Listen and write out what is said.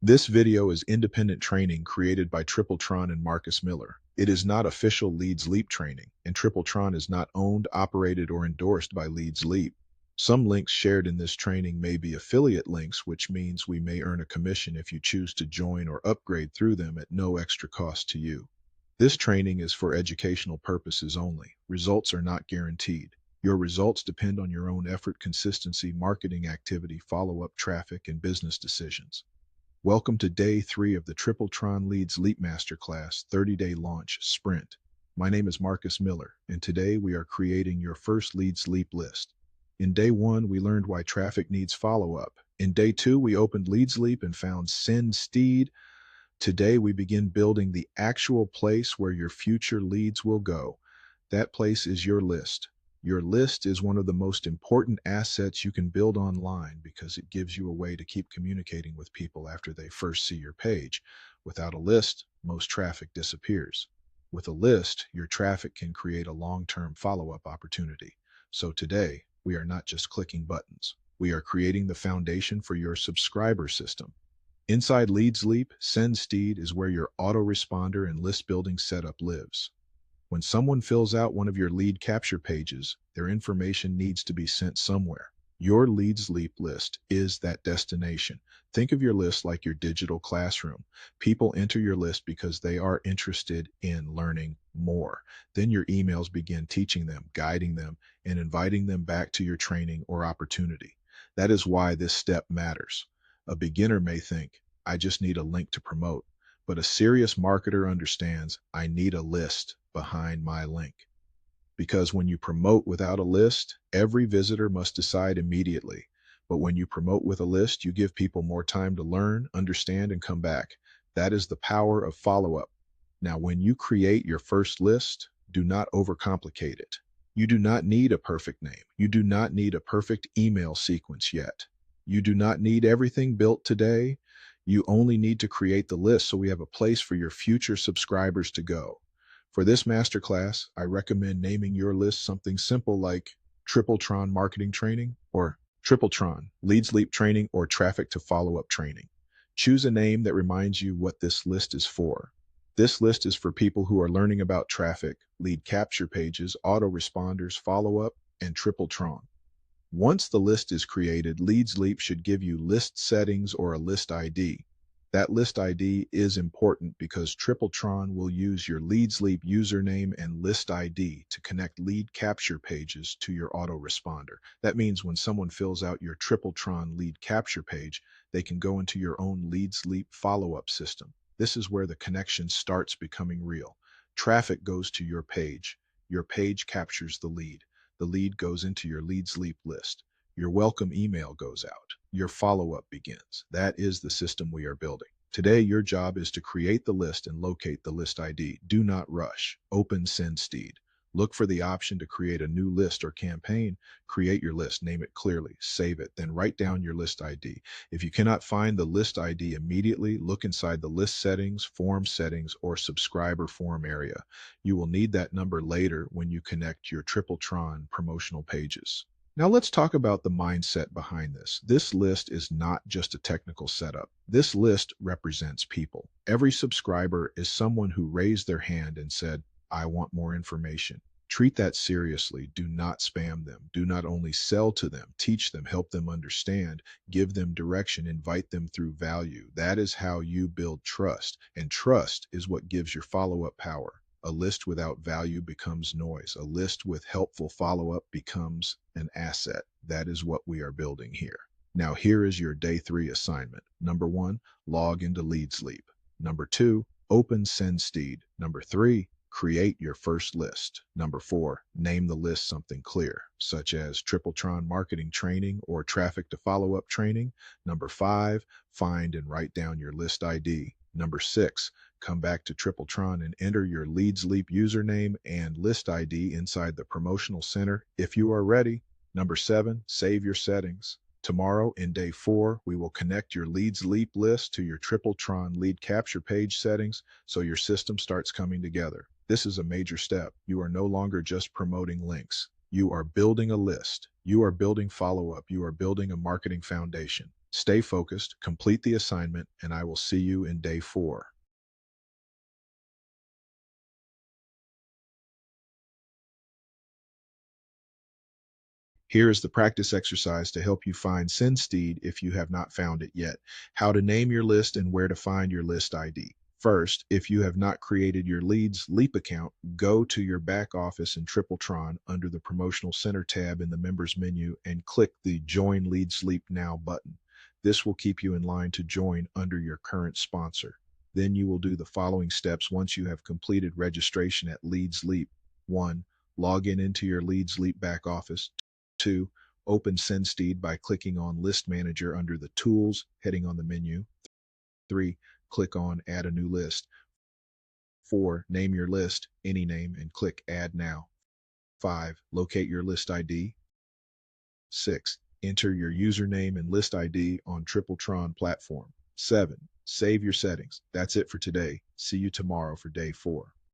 This video is independent training created by Triple Tron and Marcus Miller. It is not official LeadsLeap training, and Triple Tron is not owned, operated, or endorsed by LeadsLeap. Some links shared in this training may be affiliate links, which means we may earn a commission if you choose to join or upgrade through them at no extra cost to you. This training is for educational purposes only. Results are not guaranteed. Your results depend on your own effort, consistency, marketing activity, follow-up, traffic, and business decisions. Welcome to Day 3 of the Triple Tron LeadsLeap Masterclass 30-Day Launch Sprint. My name is Marcus Miller, and today we are creating your first LeadsLeap list. In Day 1, we learned why traffic needs follow-up. In Day 2, we opened LeadsLeap and found SendSteed. Today, we begin building the actual place where your future leads will go. That place is your list. Your list is one of the most important assets you can build online because it gives you a way to keep communicating with people after they first see your page. Without a list, most traffic disappears. With a list, your traffic can create a long-term follow-up opportunity. So today, we are not just clicking buttons. We are creating the foundation for your subscriber system. Inside LeadsLeap, SendSteed is where your autoresponder and list building setup lives. When someone fills out one of your lead capture pages, their information needs to be sent somewhere. Your LeadsLeap list is that destination. Think of your list like your digital classroom. People enter your list because they are interested in learning more. Then your emails begin teaching them, guiding them, and inviting them back to your training or opportunity. That is why this step matters. A beginner may think, I just need a link to promote. But a serious marketer understands, I need a list behind my link. Because when you promote without a list, every visitor must decide immediately. But when you promote with a list, you give people more time to learn, understand, and come back. That is the power of follow-up. Now, when you create your first list, do not overcomplicate it. You do not need a perfect name. You do not need a perfect email sequence yet. You do not need everything built today. You only need to create the list so we have a place for your future subscribers to go. For this masterclass, I recommend naming your list something simple like Triple Tron Marketing Training or Triple Tron LeadsLeap Training or Traffic to Follow-Up Training. Choose a name that reminds you what this list is for. This list is for people who are learning about traffic, lead capture pages, autoresponders, follow-up, and Triple Tron. Once the list is created, LeadsLeap should give you list settings or a list ID. That list ID is important because Triple Tron will use your LeadsLeap username and list ID to connect lead capture pages to your autoresponder. That means when someone fills out your Triple Tron lead capture page, they can go into your own LeadsLeap follow-up system. This is where the connection starts becoming real. Traffic goes to your page. Your page captures the lead. The lead goes into your LeadsLeap list. Your welcome email goes out. Your follow-up begins. That is the system we are building. Today, your job is to create the list and locate the list ID. Do not rush. Open SendSteed. Look for the option to create a new list or campaign. Create your list, name it clearly, save it, then write down your list ID. If you cannot find the list ID immediately, look inside the list settings, or subscriber form area. You will need that number later when you connect your Triple Tron promotional pages. Now let's talk about the mindset behind this. This list is not just a technical setup. This list represents people. Every subscriber is someone who raised their hand and said, I want more information. Treat that seriously. Do not spam them. Do not only sell to them, teach them, help them understand, give them direction, invite them through value. That is how you build trust. And trust is what gives your follow-up power. A list without value becomes noise. A list with helpful follow-up becomes an asset. That is what we are building here. Now here is your Day 3 assignment. Number 1, log into LeadsLeap. Number 2, open SendSteed. Number 3, create your first list. Number 4, name the list something clear, such as Triple Tron Marketing Training or Traffic to Follow-Up Training. Number 5, find and write down your list ID. Number 6, come back to Triple Tron and enter your LeadsLeap username and list ID inside the promotional center if you are ready. Number 7, save your settings. Tomorrow, in Day 4, we will connect your LeadsLeap list to your Triple Tron lead capture page settings so your system starts coming together. This is a major step. You are no longer just promoting links. You are building a list. You are building follow-up. You are building a marketing foundation. Stay focused, complete the assignment, and I will see you in day 4. Here is the practice exercise to help you find SendSteed if you have not found it yet. How to name your list and where to find your list ID. First, if you have not created your LeadsLeap account, go to your back office in Triple Tron under the Promotional Center tab in the Members menu and click the Join LeadsLeap Now button. This will keep you in line to join under your current sponsor. Then you will do the following steps once you have completed registration at LeadsLeap. 1. Log in into your LeadsLeap back office. 2. Open SendSteed by clicking on List Manager under the Tools heading on the menu. 3. Click on Add a new list. 4. Name your list, any name, and click Add Now. 5. Locate your list ID. 6. Enter your username and list ID on Triple Tron platform. 7. Save your settings. That's it for today. See you tomorrow for day 4.